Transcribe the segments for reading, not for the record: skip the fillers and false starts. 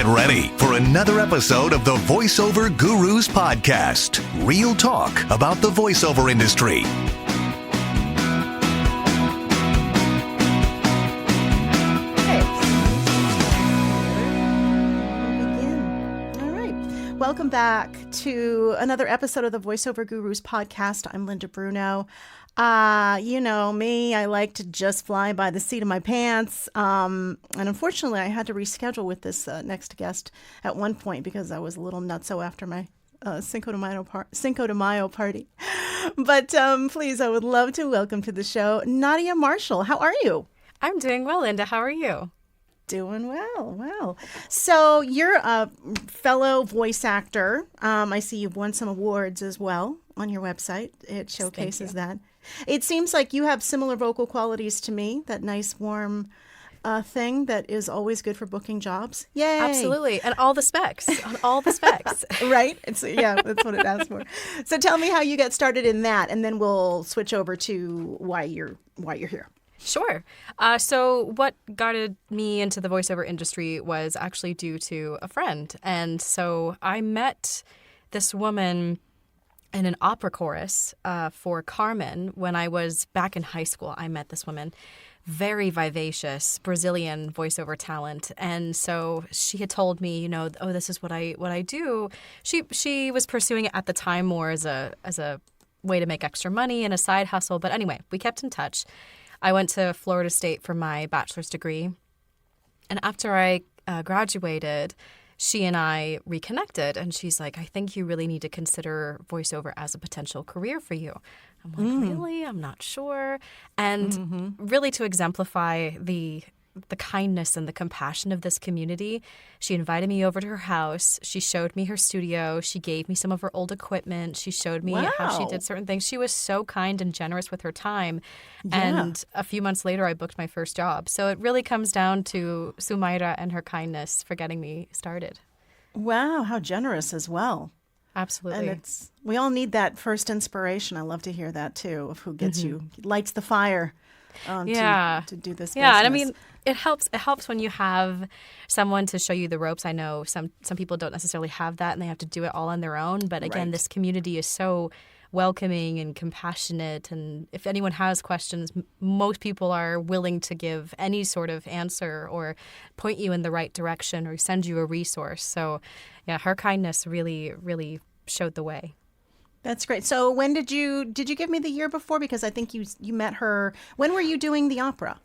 Get ready for another episode of the Voiceover Gurus Podcast. Real talk about the voiceover industry. Welcome back to another episode of the Voiceover Gurus Podcast. I'm Linda Bruno. You know me, I like to just fly by the seat of my pants. And unfortunately, I had to reschedule with this next guest at one point because I was a little nutso after my Cinco de Mayo party. But please, I would love to welcome to the show Nadia Marshall. How are you? I'm doing well, Linda. How are you? Doing well. Wow. So you're a fellow voice actor. I see you've won some awards as well on your website. It showcases that. It seems like you have similar vocal qualities to me, that nice, warm thing that is always good for booking jobs. Yay. Absolutely. And all the specs. On all the specs. Right? Yeah, that's what it asks for. So tell me how you got started in that, and then we'll switch over to why you're here. Sure. So what guided me into the voiceover industry was actually due to a friend. And so I met this woman in an opera chorus for Carmen when I was back in high school. I met this woman, very vivacious Brazilian voiceover talent. And so she had told me, you know, oh, this is what I do. She was pursuing it at the time more as a way to make extra money and a side hustle. But anyway, we kept in touch. I went to Florida State for my bachelor's degree. And after I graduated, she and I reconnected. And she's like, I think you really need to consider voiceover as a potential career for you. I'm like, really? I'm not sure. And really to exemplify the kindness and the compassion of this community, she invited me over to her house. She showed me her studio. She gave me some of her old equipment. She showed me how she did certain things. She was so kind and generous with her time. Yeah. And a few months later, I booked my first job. So it really comes down to Sumaira and her kindness for getting me started. Wow, how generous as well. Absolutely. And we all need that first inspiration. I love to hear that too, of who gets you, lights the fire. To do this business. Yeah, and I mean, it helps when you have someone to show you the ropes. I know some people don't necessarily have that and they have to do it all on their own. But again, This community is so welcoming and compassionate. And if anyone has questions, most people are willing to give any sort of answer or point you in the right direction or send you a resource. So yeah, her kindness really, really showed the way. That's great. So when did you give me the year before? Because I think you met her. When were you doing the opera?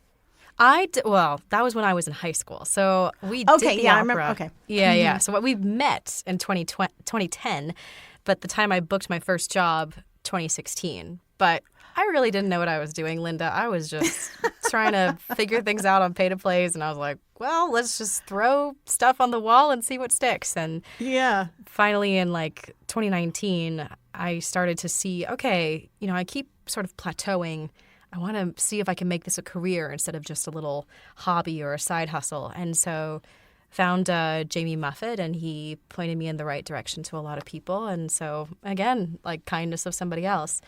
Well, that was when I was in high school. So we did the opera. I remember. Okay. Yeah. So we met in 2010, but the time I booked my first job, 2016. But I really didn't know what I was doing, Linda. I was just trying to figure things out on pay-to-plays, and I was like, well, let's just throw stuff on the wall and see what sticks. And finally in 2019, I started to see, okay, you know, I keep sort of plateauing. I want to see if I can make this a career instead of just a little hobby or a side hustle. And so found Jamie Muffet, and he pointed me in the right direction to a lot of people. And so, again, kindness of somebody else.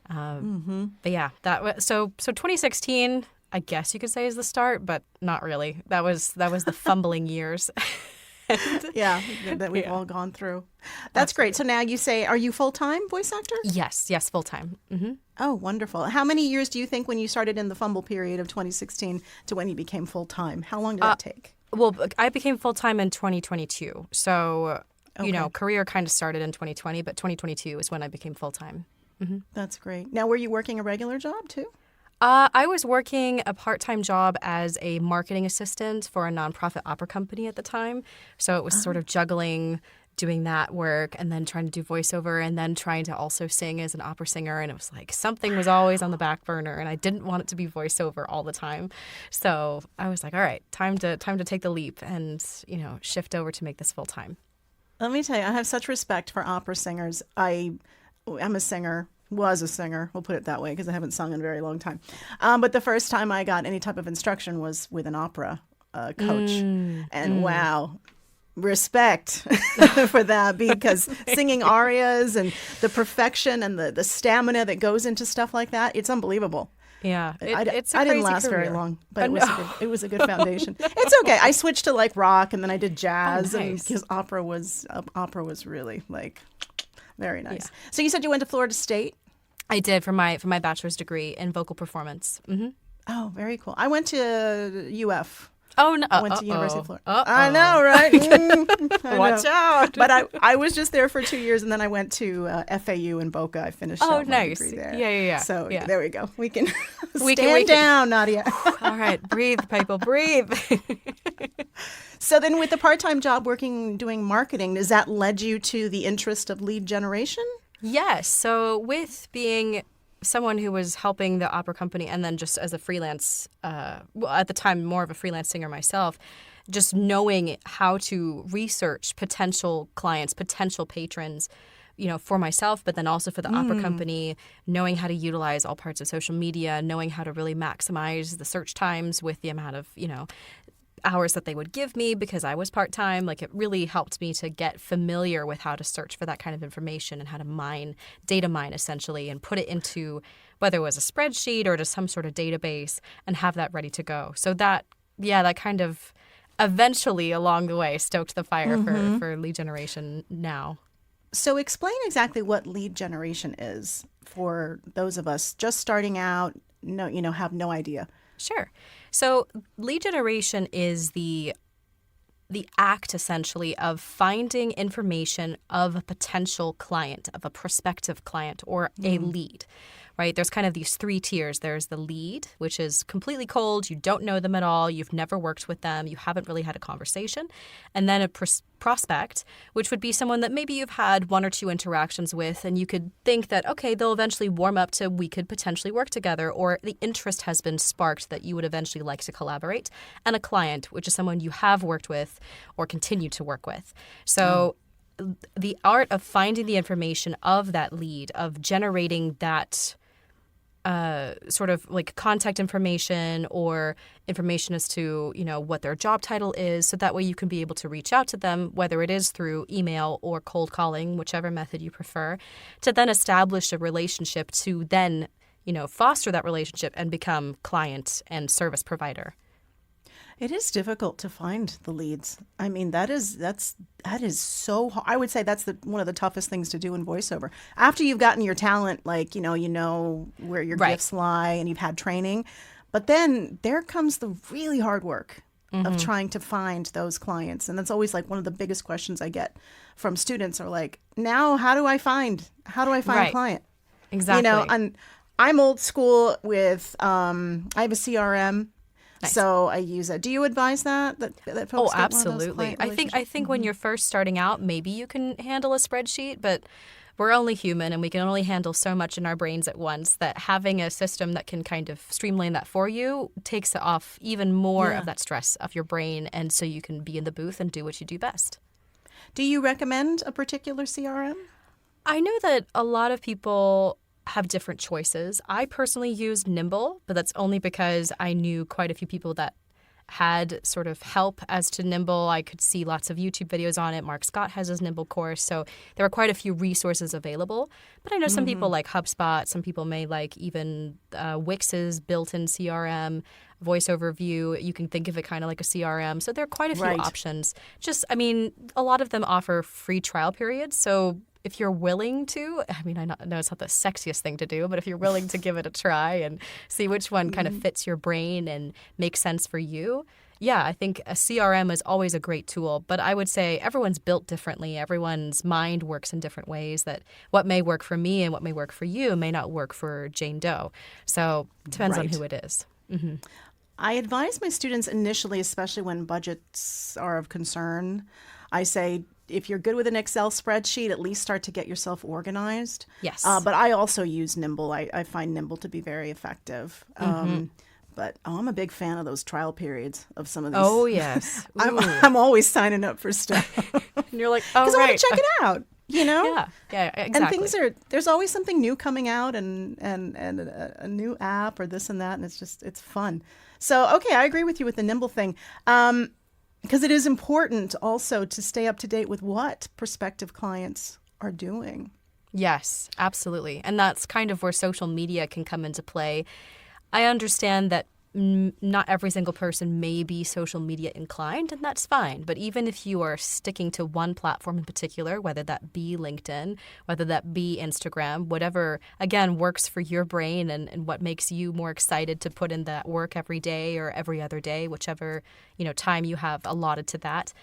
But yeah, so 2016, I guess you could say is the start, but not really. That was the fumbling years. That we've all gone through. That's great. So now you say, are you full-time voice actor? Yes, full-time. Mm-hmm. Oh, wonderful. How many years do you think when you started in the fumble period of 2016 to when you became full-time? How long did that take? Well, I became full-time in 2022. So, you know, career kind of started in 2020, but 2022 is when I became full-time. Mm-hmm. That's great. Now, were you working a regular job too? I was working a part-time job as a marketing assistant for a nonprofit opera company at the time. So it was sort of juggling doing that work and then trying to do voiceover and then trying to also sing as an opera singer. And it was like something was always on the back burner and I didn't want it to be voiceover all the time. So I was like, all right, time to take the leap and, you know, shift over to make this full-time. Let me tell you, I have such respect for opera singers. I'm a singer. Was a singer, we'll put it that way, because I haven't sung in a very long time. But the first time I got any type of instruction was with an opera coach. Wow, respect for that, because singing arias and the perfection and the stamina that goes into stuff like that, it's unbelievable. Yeah, I it's a didn't crazy last very career. long, but Oh, it was a good foundation. It's okay. I switched to like rock, and then I did jazz, Oh, and nice. because opera was really like very nice. Yeah. So you said you went to Florida State. I did for my bachelor's degree in vocal performance. Hmm. Oh, very cool. I went to UF. Oh no! I went to University of Florida. Uh-oh. I know, right? I Watch know. out! But I was just there for 2 years, and then I went to FAU in Boca. I finished Oh, out my nice. degree there. Yeah. So Yeah. there we go. We can We stand can- down, Nadia. All right, breathe, people, breathe. So then with the part-time job doing marketing, has that led you to the interest of lead generation? Yes. So with being someone who was helping the opera company and then just as a freelance, well, at the time, more of a freelance singer myself, just knowing how to research potential clients, potential patrons, for myself, but then also for the opera company, knowing how to utilize all parts of social media, knowing how to really maximize the search times with the amount of, hours that they would give me because I was part-time. Like, it really helped me to get familiar with how to search for that kind of information and how to data mine essentially, and put it into whether it was a spreadsheet or just some sort of database and have that ready to go. So that kind of eventually along the way stoked the fire for lead generation now. So explain exactly what lead generation is for those of us just starting out, have no idea. Sure. So lead generation is the act essentially of finding information of a potential client, of a prospective client, or a lead, right? There's kind of these three tiers. There's the lead, which is completely cold. You don't know them at all. You've never worked with them. You haven't really had a conversation. And then a prospect, which would be someone that maybe you've had one or two interactions with, and you could think that, okay, they'll eventually warm up to we could potentially work together, or the interest has been sparked that you would eventually like to collaborate. And a client, which is someone you have worked with or continue to work with. So the art of finding the information of that lead, of generating that sort of like contact information or information as to, what their job title is. So that way you can be able to reach out to them, whether it is through email or cold calling, whichever method you prefer, to then establish a relationship to then, foster that relationship and become client and service provider. It is difficult to find the leads. I mean, that is so hard. I would say that's one of the toughest things to do in voiceover. After you've gotten your talent, like, you know where your Right. gifts lie and you've had training. But then there comes the really hard work of trying to find those clients. And that's always like one of the biggest questions I get from students are like, now how do I find a Right. client? Exactly. And I'm old school with, I have a CRM. Nice. So I use it. Do you advise that folks Oh, get one of those absolutely. client I think when you're first starting out, maybe you can handle a spreadsheet, but we're only human and we can only handle so much in our brains at once, that having a system that can kind of streamline that for you takes off even more of that stress off your brain, and so you can be in the booth and do what you do best. Do you recommend a particular CRM? I know that a lot of people have different choices. I personally use Nimble, but that's only because I knew quite a few people that had sort of help as to Nimble. I could see lots of YouTube videos on it. Mark Scott has his Nimble course. So there are quite a few resources available. But I know some people like HubSpot. Some people may like even Wix's built-in CRM, VoiceOver View. You can think of it kind of like a CRM. So there are quite a few Right. options. A lot of them offer free trial periods. So if you're willing to, I know it's not the sexiest thing to do, but if you're willing to give it a try and see which one kind of fits your brain and makes sense for you, yeah, I think a CRM is always a great tool. But I would say everyone's built differently. Everyone's mind works in different ways, that what may work for me and what may work for you may not work for Jane Doe. So it depends on Right. who it is. I advise my students initially, especially when budgets are of concern, I say, if you're good with an Excel spreadsheet, at least start to get yourself organized. Yes. But I also use Nimble. I find Nimble to be very effective. But I'm a big fan of those trial periods of some of these. Oh, yes. I'm always signing up for stuff And you're like, oh, because I right. want to check it out. Yeah, exactly. And there's always something new coming out and a new app or this and that, and it's fun. So, okay, I agree with you with the Nimble thing. Because it is important also to stay up to date with what prospective clients are doing. Yes, absolutely. And that's kind of where social media can come into play. I understand that not every single person may be social media inclined, and that's fine. But even if you are sticking to one platform in particular, whether that be LinkedIn, whether that be Instagram, whatever, again, works for your brain and what makes you more excited to put in that work every day or every other day, whichever, time you have allotted to that.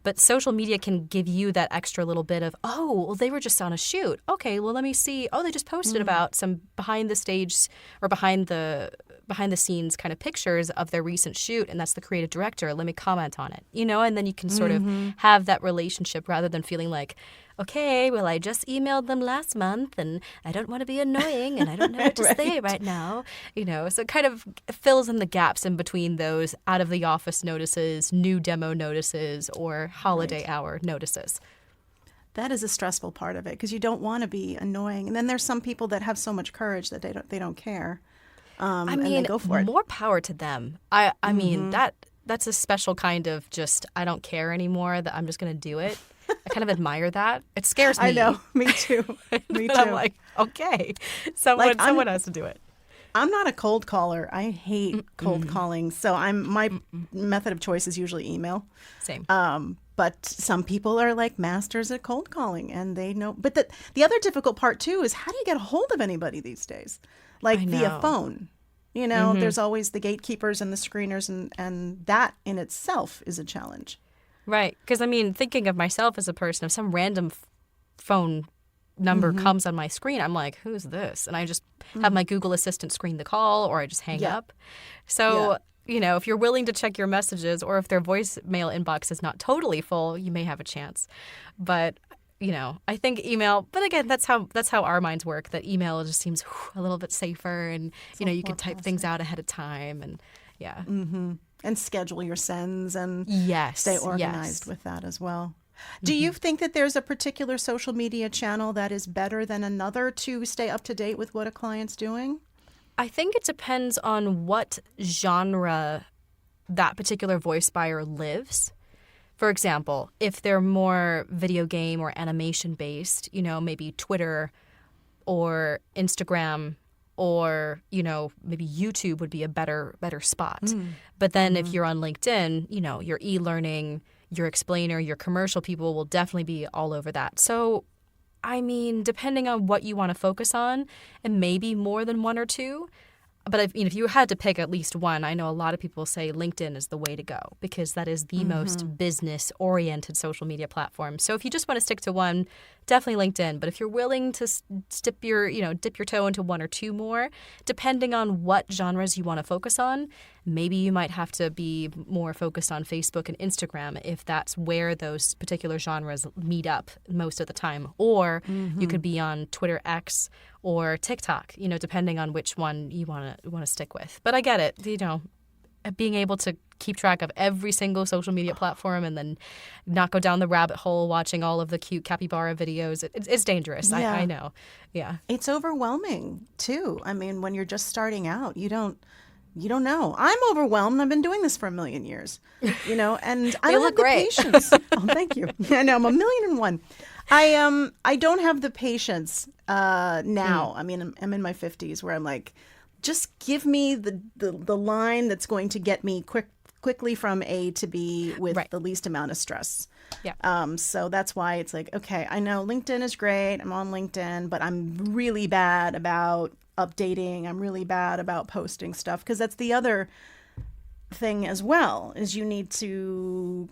But social media can give you that extra little bit of, oh, well, they were just on a shoot. Okay, well, let me see. Oh, they just posted about some behind the stage or behind the scenes kind of pictures of their recent shoot, and that's the creative director. Let me comment on it, and then you can sort of have that relationship rather than feeling like, okay, well, I just emailed them last month and I don't want to be annoying and I don't know what to say right now. So it kind of fills in the gaps in between those out of the office notices, new demo notices, or holiday hour notices. That is a stressful part of it because you don't want to be annoying. And then there's some people that have so much courage that they don't care. I mean, and they go for it. More power to them. I mean, that's a special kind of just, I don't care anymore, that I'm just going to do it. I kind of admire that. It scares me. I know. Me too. Me too. I'm like, okay, someone has to do it. I'm not a cold caller. I hate cold calling. So my method of choice is usually email. Same. But some people are like masters at cold calling and they know. But the other difficult part too is how do you get a hold of anybody these days? Like via phone. There's always the gatekeepers and the screeners and that in itself is a challenge. Right. Because, thinking of myself as a person, if some random phone number comes on my screen, I'm like, who's this? And I just have my Google Assistant screen the call or I just hang up. So, if you're willing to check your messages or if their voicemail inbox is not totally full, you may have a chance. But, I think email, but again, that's how our minds work, that email just seems a little bit safer and, you can type things out ahead of time and, yeah. Mm-hmm. And schedule your sends and stay organized with that as well. Do you think that there's a particular social media channel that is better than another to stay up to date with what a client's doing? I think it depends on what genre that particular voice buyer lives. For example, if they're more video game or animation based, maybe Twitter or Instagram or, maybe YouTube would be a better spot. But then if you're on LinkedIn, your e-learning, your explainer, your commercial people will definitely be all over that. So, depending on what you want to focus on, and maybe more than one or two. But if you had to pick at least one, I know a lot of people say LinkedIn is the way to go because that is the most business-oriented social media platform. So if you just want to stick to one, definitely LinkedIn. But if you're willing to dip your toe into one or two more, depending on what genres you want to focus on, maybe you might have to be more focused on Facebook and Instagram if that's where those particular genres meet up most of the time. Or you could be on Twitter X or TikTok, depending on which one you want to stick with. But I get it, being able to keep track of every single social media platform and then not go down the rabbit hole watching all of the cute capybara videos. It's dangerous. Yeah. I know. Yeah. It's overwhelming too. When you're just starting out, you don't know. I'm overwhelmed. I've been doing this for a million years, and I don't have the patience. Oh, thank you. I know I'm 1,000,001. I don't have the patience now. I'm in my 50s where I'm like, just give me the line that's going to get me quickly from A to B with the least amount of stress. Yeah. So that's why it's like, okay, I know LinkedIn is great. I'm on LinkedIn, but I'm really bad about updating. I'm really bad about posting stuff because that's the other thing as well is you need to,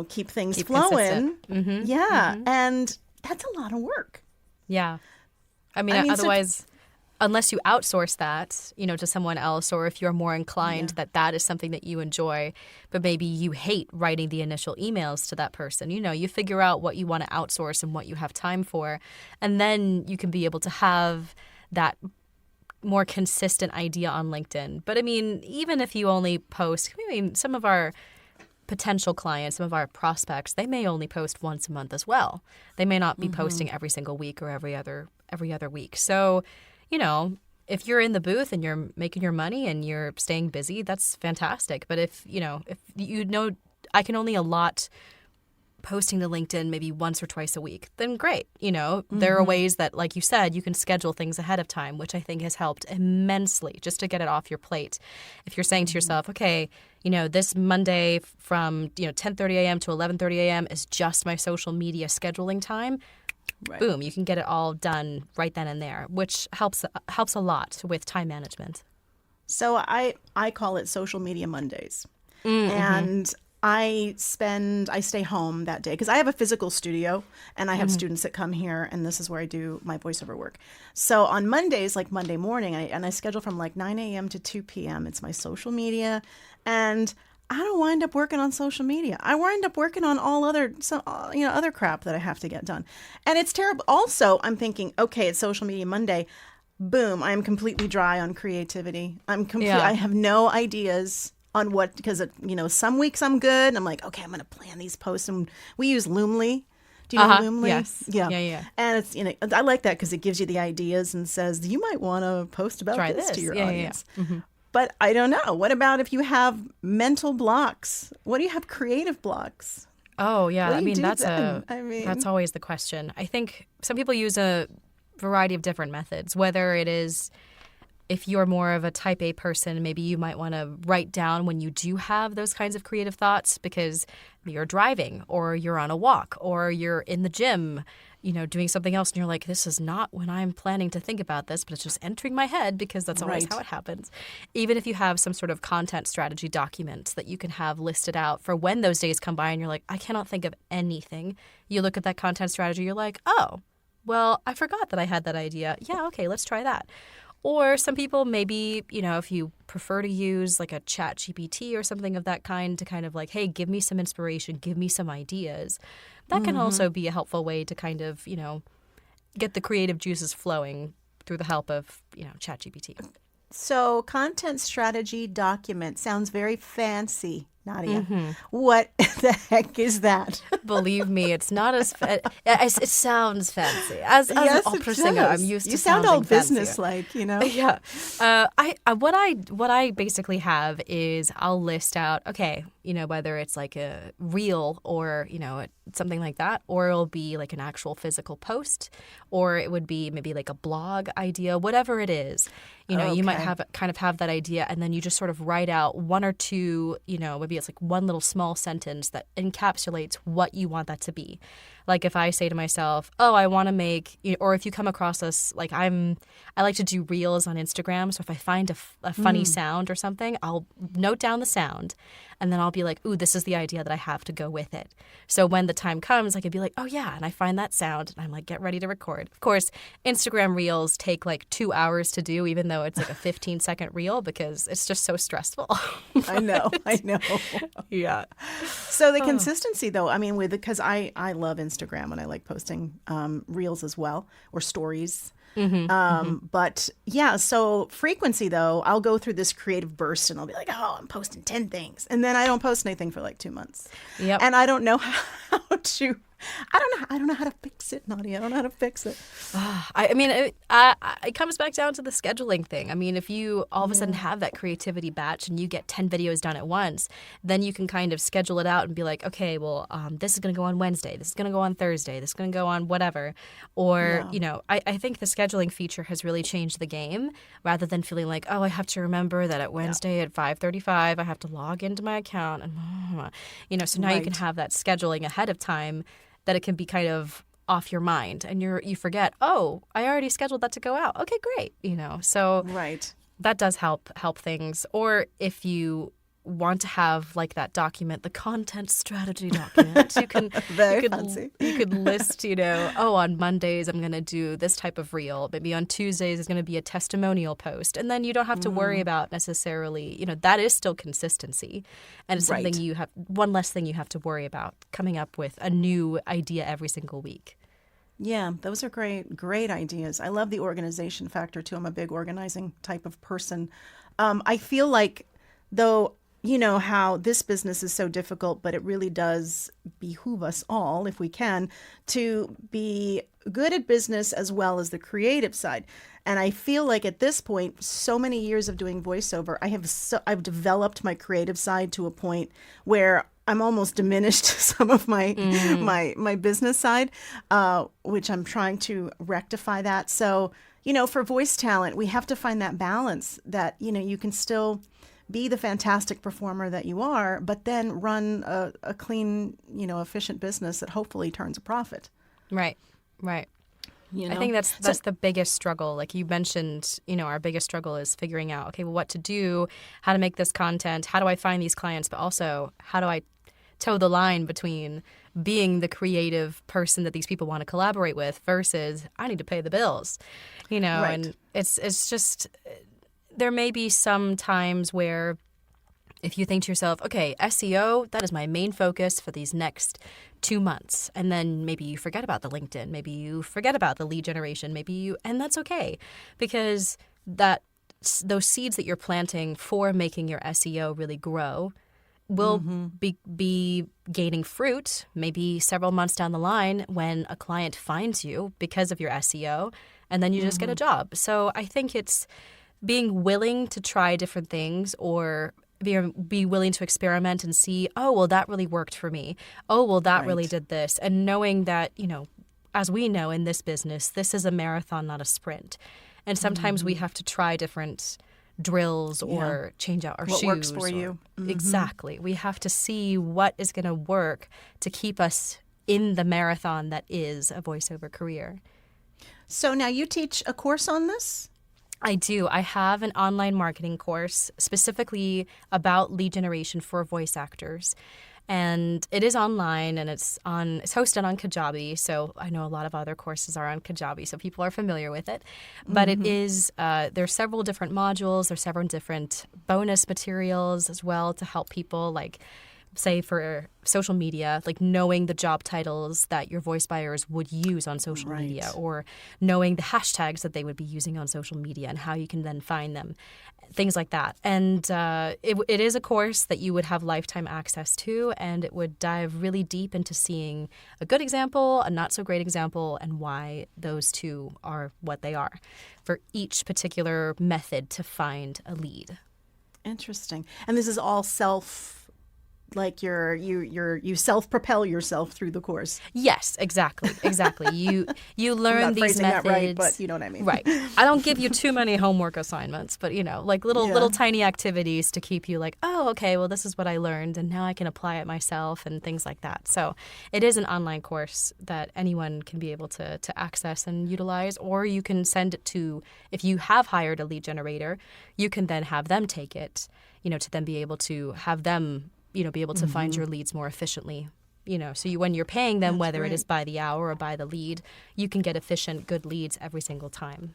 keep things flowing. And that's a lot of work. Yeah. Otherwise, unless you outsource that, to someone else, or if you're more inclined that is something that you enjoy, but maybe you hate writing the initial emails to that person, you figure out what you want to outsource and what you have time for, and then you can be able to have that more consistent idea on LinkedIn. But even if you only post, some of our potential clients, some of our prospects, they may only post once a month as well. They may not be posting every single week or every other week. So, if you're in the booth and you're making your money and you're staying busy, that's fantastic. But if I can only allot posting to LinkedIn maybe once or twice a week, then great. There are ways that, like you said, you can schedule things ahead of time, which I think has helped immensely just to get it off your plate. If you're saying to yourself, okay, this Monday from 10:30 a.m. to 11:30 a.m. is just my social media scheduling time. Right. Boom, you can get it all done right then and there, which helps a lot with time management. So I call it Social Media Mondays. And I stay home that day because I have a physical studio and I have students that come here, and this is where I do my voiceover work. So on Mondays, like Monday morning, I schedule from like 9 a.m. to 2 p.m. It's my social media, and I don't wind up working on social media. I wind up working on all other crap that I have to get done. And it's terrible. Also, I'm thinking, okay, it's Social Media Monday. Boom, I'm completely dry on creativity. I have no ideas on what, because some weeks I'm good and I'm like, okay, I'm going to plan these posts, and we use Loomly. Do you know Loomly? Yes. Yeah. And it's I like that because it gives you the ideas and says you might want to post about this to your audience. Yeah. Mm-hmm. But I don't know. What about if you have mental blocks? What do you have creative blocks? Oh yeah, that's always the question. I think some people use a variety of different methods, whether it is, if you're more of a type A person, maybe you might want to write down when you do have those kinds of creative thoughts because you're driving or you're on a walk or you're in the gym, doing something else, and you're like, this is not when I'm planning to think about this, but it's just entering my head because that's always how it happens. Even if you have some sort of content strategy document that you can have listed out for when those days come by and you're like, I cannot think of anything. You look at that content strategy, you're like, oh, well, I forgot that I had that idea. Yeah, okay, let's try that. Or some people maybe, if you prefer to use like a chat GPT or something of that kind to kind of like, hey, give me some inspiration, give me some ideas. That can also be a helpful way to kind of, get the creative juices flowing through the help of, chat GPT. So content strategy document sounds very fancy, Nadia. What the heck is that? Believe me, it's not as it sounds fancy. As an opera singer, I'm used to you sound all fancy. business-like, Yeah. What I basically have is I'll list out, okay, whether it's like a reel or, something like that, or it'll be like an actual physical post, or it would be maybe like a blog idea, whatever it is. You might have that idea, and then you just sort of write out one or two, maybe it's like one little small sentence that encapsulates what you want that to be. Like if I say to myself, oh, I want to make, or if you come across us, like I like to do reels on Instagram. So if I find a funny sound or something, I'll note down the sound, and then I'll be like, ooh, this is the idea that I have to go with it. So when the time comes, I could be like, oh yeah, and I find that sound, and I'm like, get ready to record. Of course, Instagram reels take like 2 hours to do, even though it's like a 15-second reel, because it's just so stressful. I know. Yeah. So the consistency, though, because I love Instagram and I like posting reels as well, or stories. But yeah, so frequency, though, I'll go through this creative burst and I'll be like, oh, I'm posting 10 things. And then I don't post anything for like 2 months. Yep. And I don't know how to, I don't know how to fix it, Nadia. I don't know how to fix it. It comes back down to the scheduling thing. If you all of a sudden have that creativity batch and you get 10 videos done at once, then you can kind of schedule it out and be like, okay, well, this is going to go on Wednesday. This is going to go on Thursday. This is going to go on whatever. Or, I think the scheduling feature has really changed the game, rather than feeling like, oh, I have to remember that at Wednesday at 5:35, I have to log into my account. And, so now you can have that scheduling ahead of time, that it can be kind of off your mind, and you forget, oh, I already scheduled that to go out. Okay, great. So that does help things. Or if you want to have like that document, the content strategy document, you could list, oh, on Mondays I'm going to do this type of reel. Maybe on Tuesdays is going to be a testimonial post. And then you don't have to worry about necessarily, that is still consistency. And it's something you have, one less thing you have to worry about, coming up with a new idea every single week. Yeah, those are great ideas. I love the organization factor too. I'm a big organizing type of person. I feel like, though, how this business is so difficult, but it really does behoove us all, if we can, to be good at business as well as the creative side. And I feel like at this point, so many years of doing voiceover, I've developed my creative side to a point where I'm almost diminished some of my my business side, which I'm trying to rectify that. So, for voice talent, we have to find that balance that, you can still be the fantastic performer that you are, but then run a clean, efficient business that hopefully turns a profit. Right. I think that's the biggest struggle. Like you mentioned, our biggest struggle is figuring out, okay, well, what to do, how to make this content, how do I find these clients, but also how do I toe the line between being the creative person that these people want to collaborate with versus I need to pay the bills, Right. And it's just, there may be some times where if you think to yourself, okay, SEO, that is my main focus for these next 2 months. And then maybe you forget about the LinkedIn, maybe you forget about the lead generation, and that's okay because those seeds that you're planting for making your SEO really grow will be gaining fruit maybe several months down the line when a client finds you because of your SEO, and then you just get a job. So I think it's being willing to try different things or be willing to experiment and see, oh, well, that really worked for me. Oh, well, that really did this. And knowing that, as we know in this business, this is a marathon, not a sprint. And sometimes we have to try different drills or change out our shoes. What works for you. Exactly. We have to see what is going to work to keep us in the marathon that is a voiceover career. So now you teach a course on this? I do. I have an online marketing course specifically about lead generation for voice actors. And it is online and it's hosted on Kajabi. So I know a lot of other courses are on Kajabi, so people are familiar with it. But it is, there's several different modules. There's several different bonus materials as well to help people, like, say, for social media, like knowing the job titles that your voice buyers would use on social media, or knowing the hashtags that they would be using on social media and how you can then find them, things like that. And it is a course that you would have lifetime access to, and it would dive really deep into seeing a good example, a not so great example, and why those two are what they are for each particular method to find a lead. Interesting. And this is all like you self-propel yourself through the course. Yes, exactly. You learn I'm not these phrasing methods. That right, but you know what I mean. Right. I don't give you too many homework assignments, but like little tiny activities to keep you like, oh, okay, well, this is what I learned, and now I can apply it myself and things like that. So it is an online course that anyone can be able to access and utilize, or you can send it to, if you have hired a lead generator, you can then have them take it, to then be able to have them be able to find your leads more efficiently. So when you're paying them, whether it is by the hour or by the lead, you can get efficient, good leads every single time.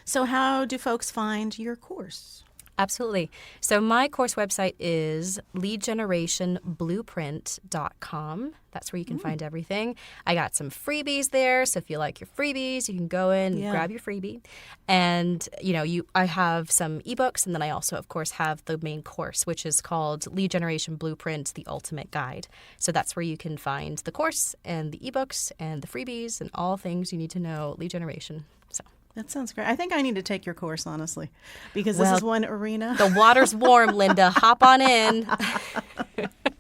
So how do folks find your course? Absolutely. So my course website is leadgenerationblueprint.com. That's where you can find everything. I got some freebies there. So if you like your freebies, you can go in and grab your freebie. And, I have some ebooks. And then I also, of course, have the main course, which is called Lead Generation Blueprint, the Ultimate Guide. So that's where you can find the course and the ebooks and the freebies and all things you need to know lead generation. So that sounds great. I think I need to take your course, honestly, because this is one arena. The water's warm, Linda. Hop on in.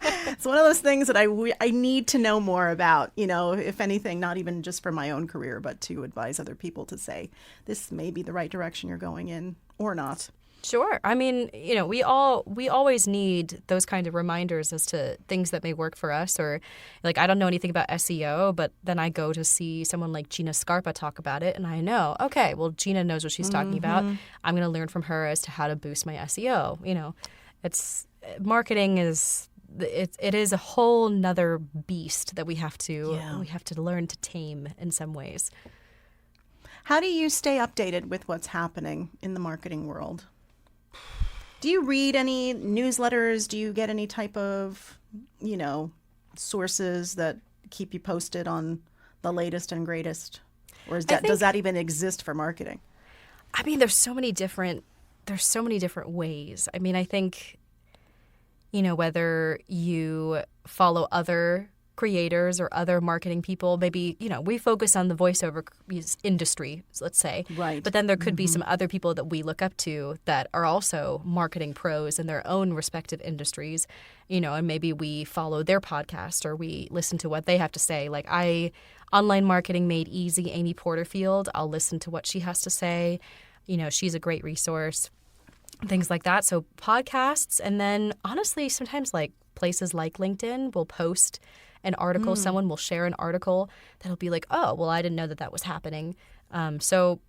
It's one of those things that I need to know more about, if anything, not even just for my own career, but to advise other people to say, this may be the right direction you're going in or not. Sure. I mean, we always need those kind of reminders as to things that may work for us. Or like, I don't know anything about SEO, but then I go to see someone like Gina Scarpa talk about it, and I know, okay, well, Gina knows what she's talking about. I'm going to learn from her as to how to boost my SEO. It's marketing is a whole nother beast that we have to learn to tame in some ways. How do you stay updated with what's happening in the marketing world? Do you read any newsletters? Do you get any type of, sources that keep you posted on the latest and greatest? Or does that even exist for marketing? I mean, there's so many different ways. I mean, I think, whether you follow other creators or other marketing people. Maybe, we focus on the voiceover industry, let's say. Right. But then there could be some other people that we look up to that are also marketing pros in their own respective industries, and maybe we follow their podcast or we listen to what they have to say. Like Online Marketing Made Easy, Amy Porterfield, I'll listen to what she has to say. She's a great resource, things like that. So podcasts, and then honestly, sometimes like places like LinkedIn will post an article. Someone will share an article that'll be like, oh, well, I didn't know that was happening. So,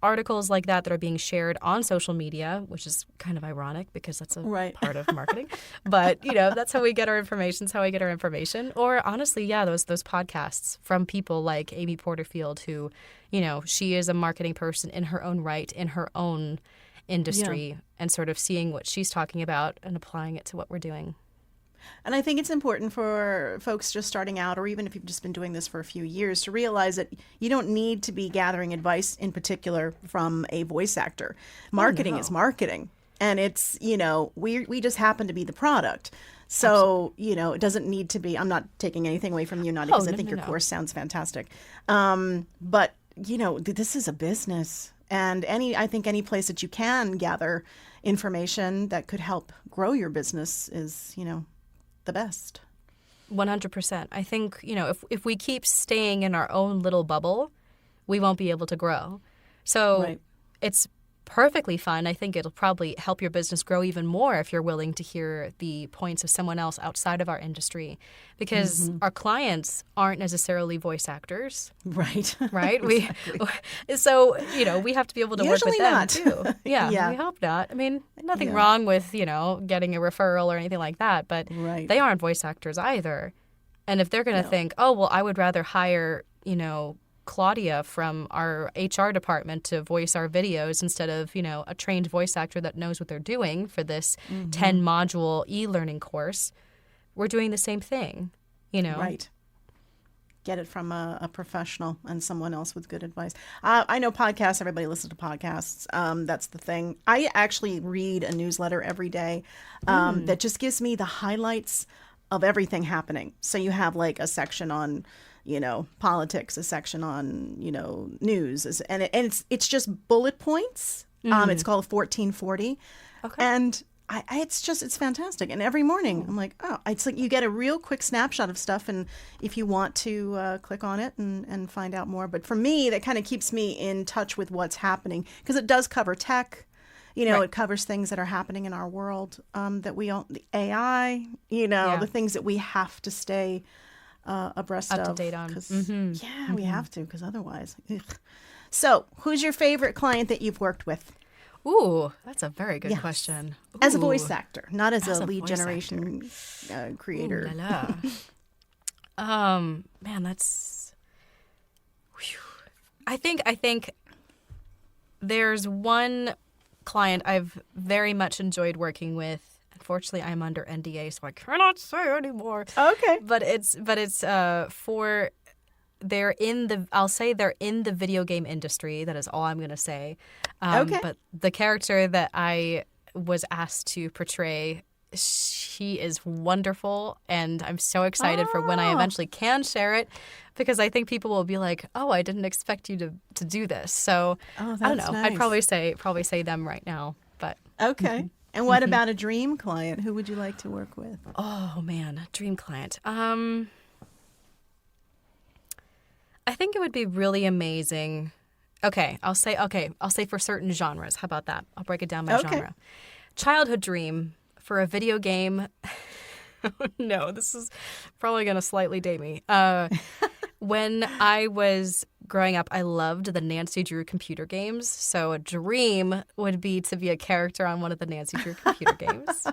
articles like that are being shared on social media, which is kind of ironic because that's a part of marketing. But, that's how we get our information. It's how we get our information. Or honestly, those podcasts from people like Amy Porterfield, who, she is a marketing person in her own right, in her own industry, and sort of seeing what she's talking about and applying it to what we're doing. And I think it's important for folks just starting out, or even if you've just been doing this for a few years, to realize that you don't need to be gathering advice in particular from a voice actor. Marketing is marketing. And it's, we just happen to be the product. So, it doesn't need to be, I'm not taking anything away from you, Nadia, because I think your course sounds fantastic. But, this is a business. And I think any place that you can gather information that could help grow your business is, the best. 100%. I think, if we keep staying in our own little bubble, we won't be able to grow. So it's perfectly fine. I think it'll probably help your business grow even more if you're willing to hear the points of someone else outside of our industry, because our clients aren't necessarily voice actors. Right. Right? Exactly. So, we have to be able to work with them not. too. Yeah, we hope not. I mean, nothing wrong with, getting a referral or anything like that, but they aren't voice actors either. And if they're going to think, oh, well, I would rather hire, Claudia from our HR department to voice our videos instead of, a trained voice actor that knows what they're doing for this 10-module e-learning course, we're doing the same thing, Right. Get it from a professional and someone else with good advice. I know podcasts, everybody listens to podcasts. That's the thing. I actually read a newsletter every day that just gives me the highlights of everything happening. So you have like a section on politics, a section on, news. And it's just bullet points. It's called 1440. Okay. And it's fantastic. And every morning I'm like, oh, it's like you get a real quick snapshot of stuff. And if you want to click on it and find out more. But for me, that kind of keeps me in touch with what's happening, because it does cover tech. It covers things that are happening in our world that we don't, the AI, the things that we have to stay abreast of. Up to date on. We have to, because otherwise. Ugh. So, who's your favorite client that you've worked with? Ooh, that's a very good question. Ooh. As a voice actor, not as a lead generation creator. Ooh la la. Man, that's. Whew. I think there's one client I've very much enjoyed working with. Unfortunately, I'm under NDA, so I cannot say anymore. Okay. But it's for they're in the video game industry. That is all I'm going to say. Okay. But the character that I was asked to portray, she is wonderful, and I'm so excited for when I eventually can share it, because I think people will be like, "Oh, I didn't expect you to do this." So I don't know. Nice. I'd probably say them right now, but okay. And what about a dream client? Who would you like to work with? Oh man, dream client. I think it would be really amazing. I'll say for certain genres. How about that? I'll break it down by genre. Childhood dream for a video game. No, this is probably going to slightly date me. When I was growing up, I loved the Nancy Drew computer games. So a dream would be to be a character on one of the Nancy Drew computer games.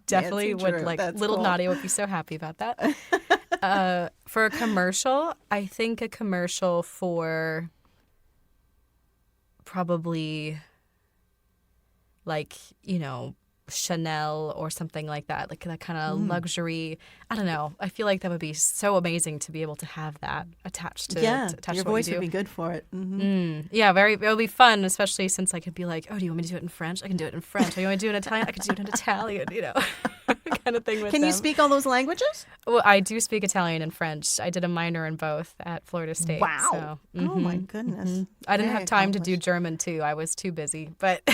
Definitely would like. That's little cool. Nadia would be so happy about that. For a commercial, I think a commercial for probably like, Chanel or something like that, like that kind of luxury. I don't know. I feel like that would be so amazing to be able to have that attached to your to what voice you do. would be good for it. Yeah, it'll be fun, especially since I could be like, oh, do you want me to do it in French? I can do it in French. Oh, you want me to do it in Italian? I can do it in Italian, kind of thing with Can them. you speak all those languages? Well, I do speak Italian and French. I did a minor in both at Florida State. Wow. So, Oh, my goodness. I didn't Very have time to do accomplished. German, too. I was too busy, but...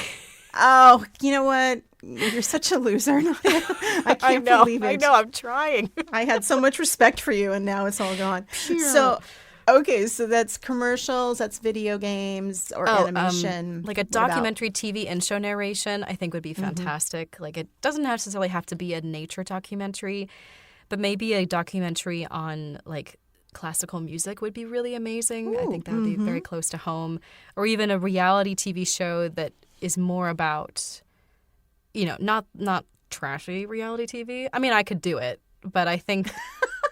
Oh, you know what? You're such a loser. I can't believe it. I know, I'm trying. I had so much respect for you, and now it's all gone. So, okay, so that's commercials, that's video games, or animation. Like a What about- documentary TV and show narration, I think would be fantastic. Like it doesn't necessarily have to be a nature documentary, but maybe a documentary on like classical music would be really amazing. I think that would be very close to home. Or even a reality TV show that is more about, not trashy reality TV. I mean, I could do it, but I think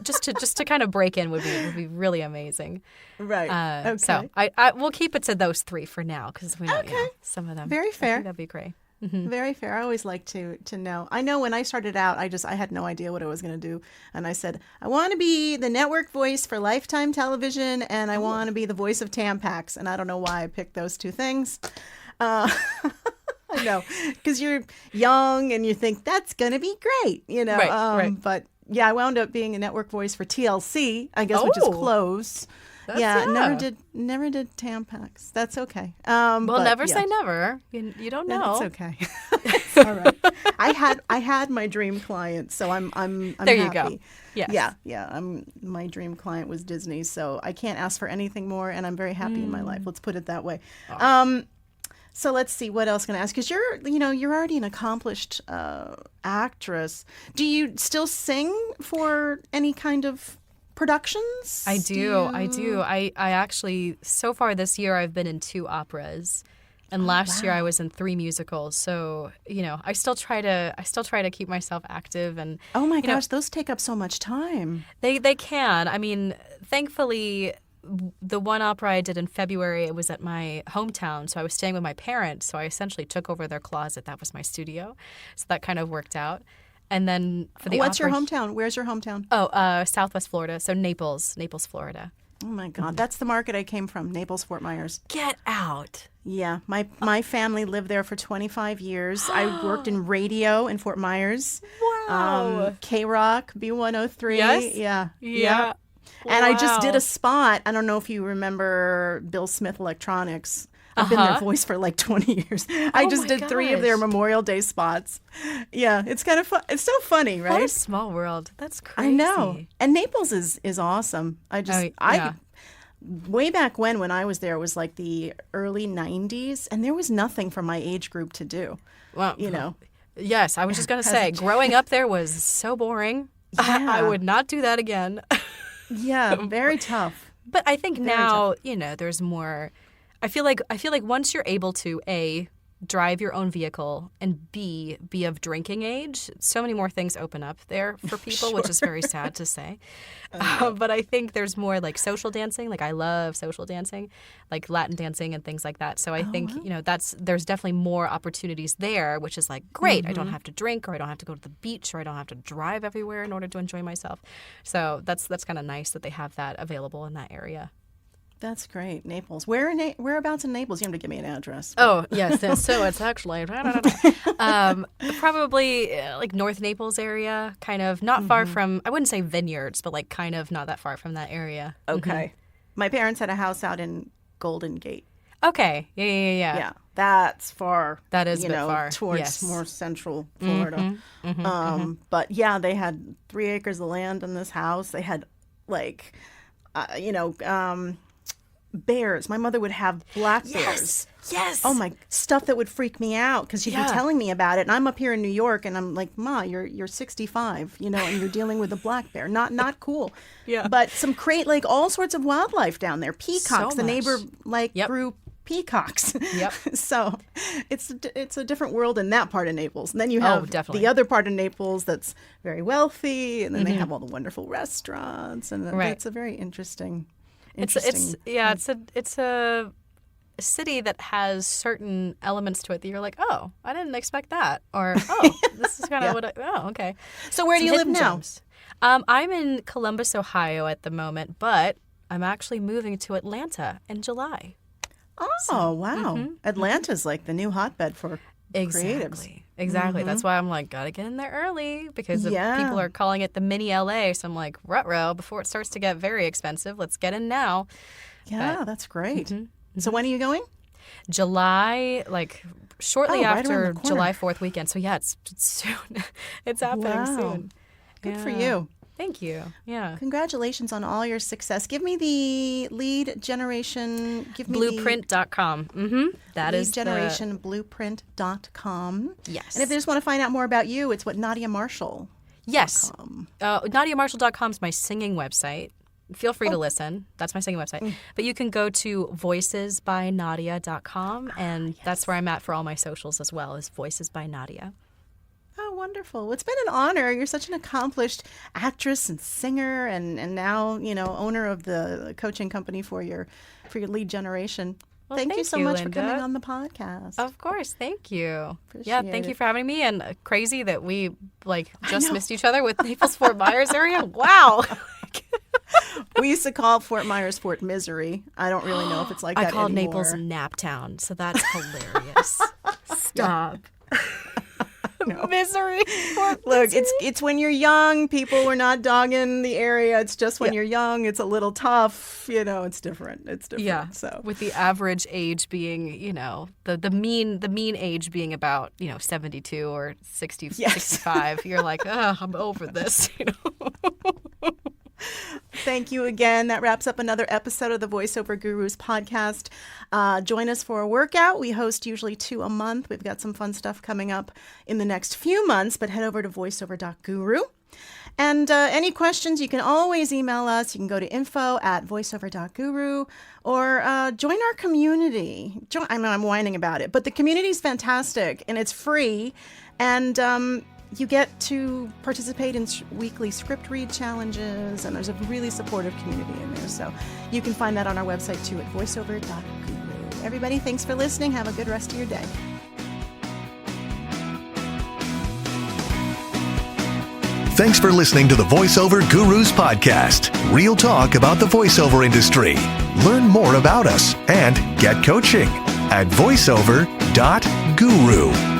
just to kind of break in would be really amazing. Right. Okay. So I we'll keep it to those three for now because we know some of them. Very fair. I think that'd be great. Very fair. I always like to know. I know when I started out, I had no idea what I was going to do. And I said, I want to be the network voice for Lifetime Television, and I want to be the voice of Tampax. And I don't know why I picked those two things. I know, because you're young and you think that's going to be great, Right, right. But yeah, I wound up being a network voice for TLC, I guess, which is close. Yeah. Never did Tampax. That's okay. Well, but never yeah. say never. You don't know. It's okay. It's all right. I had my dream client, so I'm There you happy. go. Yes. Yeah. My dream client was Disney, so I can't ask for anything more, and I'm very happy in my life. Let's put it that way. So let's see what else can I ask, because you're already an accomplished actress. Do you still sing for any kind of productions? I do. I actually, so far this year, I've been in 2 operas. And last year I was in 3 musicals. So, I still try to keep myself active. And Oh my gosh, those take up so much time. They can. I mean, thankfully, the one opera I did in February, it was at my hometown. So I was staying with my parents. So I essentially took over their closet. That was my studio. So that kind of worked out. And then for the What's opera, your hometown? Where's your hometown? Oh, Southwest Florida. So Naples, Florida. Oh my God, that's the market I came from, Naples, Fort Myers. Get out. Yeah, my family lived there for 25 years. I worked in radio in Fort Myers. Wow. K-Rock, B103. Yes? Yeah. Yeah. And I just did Wow. a spot. I don't know if you remember Bill Smith Electronics. I've been their voice for like 20 years. I just my did 3 of their gosh. Memorial Day spots. Yeah, it's kind of fun. It's so funny, right? What a small world. That's crazy. I know. And Naples is awesome. yeah. Way back when I was there, it was like the early 90s, and there was nothing for my age group to do. Well, You know. Yes, I was just going to say, growing up there was so boring. I Yeah. would not do that again. Yeah, very tough. But I think now, there's more. I feel like once you're able to A, drive your own vehicle, and B, be of drinking age, so many more things open up there for people, which is very sad to say. But I think there's more like social dancing. Like I love social dancing, like Latin dancing and things like that. So I think, there's definitely more opportunities there, which is like, great. I don't have to drink, or I don't have to go to the beach, or I don't have to drive everywhere in order to enjoy myself. So that's kind of nice that they have that available in that area. That's great. Naples. Whereabouts in Naples? You have to give me an address. Oh, yes. So it's actually probably like North Naples area, kind of not far from, I wouldn't say vineyards, but like kind of not that far from that area. Okay. My parents had a house out in Golden Gate. Okay. Yeah. Yeah, that's far. That is a bit far. Towards Yes. more central Florida. But yeah, they had 3 acres of land in this house. They had like, bears. My mother would have black bears. Yes. Oh my, stuff that would freak me out because she'd Yeah. be telling me about it, and I'm up here in New York, and I'm like, Ma, you're 65, and you're dealing with a black bear. Not cool. Yeah. But some like all sorts of wildlife down there. Peacocks. So The neighbor much. Yep. grew peacocks. Yep. So it's a different world in that part of Naples. And then you have definitely. the other part of Naples that's very wealthy, and then they have all the wonderful restaurants, and Right. it's a very interesting. It's city that has certain elements to it that you're like, oh, I didn't expect that. Or, oh, this is kind of okay. So where do you live now? Gems. I'm in Columbus, Ohio at the moment, but I'm actually moving to Atlanta in July. Oh, wow. Atlanta's like the new hotbed for creatives. Exactly. That's why I'm like, gotta get in there early because people are calling it the mini LA. So I'm like, ruh-roh, before it starts to get very expensive, let's get in now. Yeah, that's great. So when are you going? July, like shortly right after around the corner. July 4th weekend. So yeah, it's soon. It's happening soon. Good for you. Thank you. Yeah. Congratulations on all your success. Give me the lead generation. Blueprint.com. That is leadgenerationblueprint.com. Yes. And if they just want to find out more about you, it's what Nadia Marshall. Yes. NadiaMarshall.com is my singing website. Feel free to listen. That's my singing website. But you can go to voicesbynadia.com, and that's where I'm at for all my socials as well, is Voices by Nadia. Oh, wonderful. Well, it's been an honor. You're such an accomplished actress and singer and now, owner of the coaching company for your lead generation. Well, thank you so much Linda. for coming on the podcast. Of course. Thank you. Appreciate thank you it. for having me. And crazy that we just missed each other with Naples, Fort Myers area. Wow. We used to call Fort Myers Fort Misery. I don't really know if it's like that anymore. I called anymore. Naples Naptown, so that's hilarious. Stop. No. Misery. Look, it's when you're young, people were not dogging the area. It's just when you're young, it's a little tough. It's different. It's different. Yeah. So with the average age being, the mean age being about, 72 or 60, 65, you're like, oh, I'm over this. Thank you again. That wraps up another episode of the Voiceover Gurus podcast. Join us for a workout. We host usually 2 a month. We've got some fun stuff coming up in the next few months, but head over to voiceover.guru. And any questions, you can always email us. You can go to info@voiceover.guru or join our community. I know I'm whining about it, but the community is fantastic and it's free. And you get to participate in weekly script read challenges, and there's a really supportive community in there. So you can find that on our website too at voiceover.guru. Everybody, thanks for listening. Have a good rest of your day. Thanks for listening to the Voiceover Gurus Podcast. Real talk about the voiceover industry. Learn more about us and get coaching at voiceover.guru.